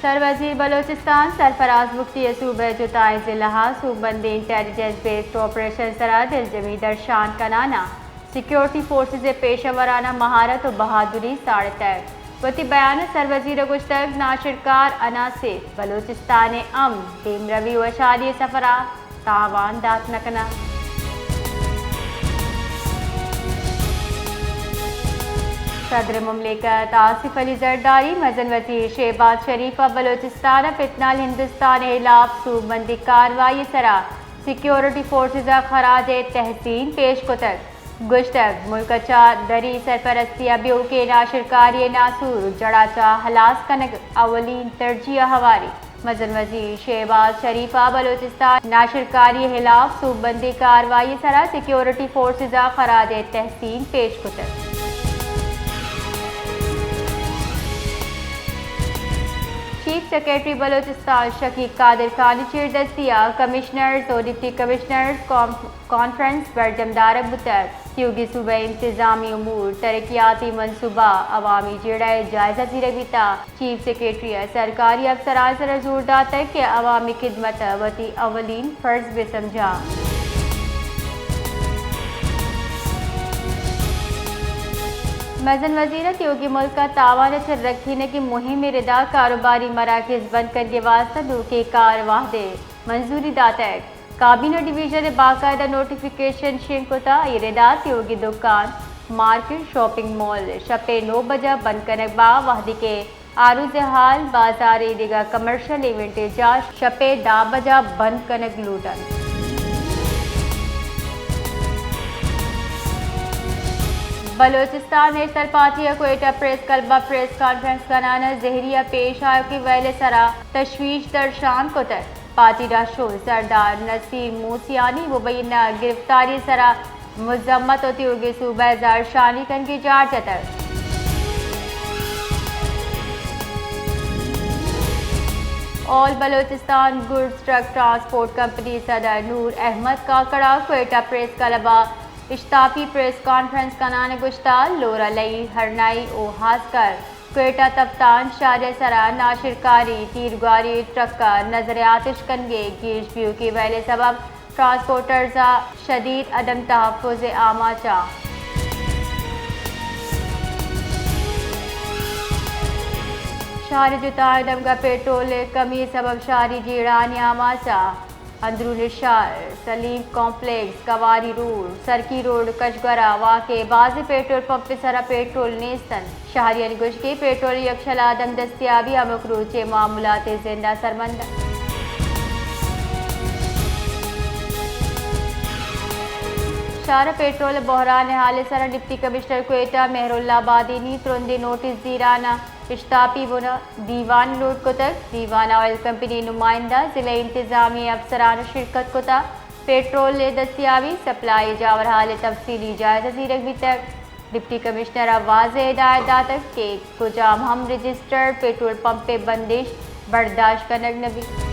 سروزیر بلوچستان سرفراز مفتی صوبہ جوتائی ضلع صوبندی intelligence based operation سرا دلجمی درشان کنانا سیکیورٹی فورسز پیشہ ورانہ مہارت و بہادری ساڑھ تک وتی بیان سروزیر گشتگ ناشرکار عناصر بلوچستان دیم روی و شادی سفرا تاوان دات نکنا صدر مملکت آصف علی زرداری مزن وزیر شہباز شریفہ بلوچستان فتنہ ہندوستان خلاف صوبندی کاروائی سرا سیکیورٹی فورسز خراج تحسین پیش کتک گشتگ ملک چا دری سرپرستی ابیو کے ناشرکاری ناسور جڑا چا ہلاس کنگ اولین ترجیح ہواری مزن وزیر شہباز شریفہ بلوچستان ناشرکاری خلاف صوبندی کاروائی سرا سیکیورٹی فورسز خراج تحسین پیش کتک چیف سیکرٹری بلوچستان شقیق قادر خان چیر دستیا کمشنرز اور ڈپٹی کمشنرز کانفرنس برجم دارک بتر تیوگی صوبہ انتظامی امور ترقیاتی منصوبہ عوامی جڑا جائزہ زیربیتا چیف سیکرٹری سرکاری افسران سر زور داتا کہ عوامی خدمت وتی اولین فرض بھی سمجھا مزن وزیرت یوگی ملک کا تاوان چر رکھنے کی مہم ردا کاروباری مراکز بند کرنے واسطہ دوکے کار واحدے منظوری داتک کابینہ ڈویژن باقاعدہ نوٹیفیکیشن شنکتا ردا یوگی دکان مارکیٹ شاپنگ مال شپے 9 بجہ بند کنک با وحدی کے عارض حال بازار دیگا کمرشل ایونٹ جا شپے 10 بجہ بند کنک لوٹن Balochistan national party Quetta press کلبہ پریس کانفرنس کنانا زہریہ پیش آئے کی ویلے سرا تشویش درشان کتر پارٹی راشول سردار نصیر موسیانی مبینہ گرفتاری سرا مذمت ہوتی ہوگی صوبہ زارشانی کن کی جار جتر all Balochistan goods truck transport company صدر نور احمد کاکڑا کوئٹہ پریس کلبہ اشتافی پریس کانفرنس کنان گشتہ لورا لئی ہرنائی او ہاسکر کوئٹہ تفتان شارع سرا ناشرکاری تیرگاری ٹرکا نظر آتش کنگے گیش بیو کی ویلے سبب ٹرانسپورٹرزا شدید عدم تحفظ آماچا شہر جوتائی دمگا پیٹرول کمی سبب شہری جیڑانی آماچا اندرون شہر سلیم کمپلیکس کواری روڈ سرکی روڈ کشگرہ واقع بعض پیٹرول پمپ سرا پیٹرول نیستن شہریان گوش کی پیٹرول یکشلا دم دستیابی امکروچ معاملات زندہ سرمندہ شہر پیٹرول بحران حال سرا ڈپٹی کمشنر کوئٹہ مہر اللہ بادینی ترندی نوٹس دیرانا اشتاپی بنا دیوان لوٹ کتک دیوان آئل کمپنی نمائندہ ضلع انتظامی افسران شرکت کتا پیٹرول دستیابی سپلائی جاور حال تفصیلی جائزہ زیرک بھی تک ڈپٹی کمشنر واضح ہدایت داتک کہ کجام ہم رجسٹرڈ پیٹرول پمپ پہ بندش برداشت کنگ نبی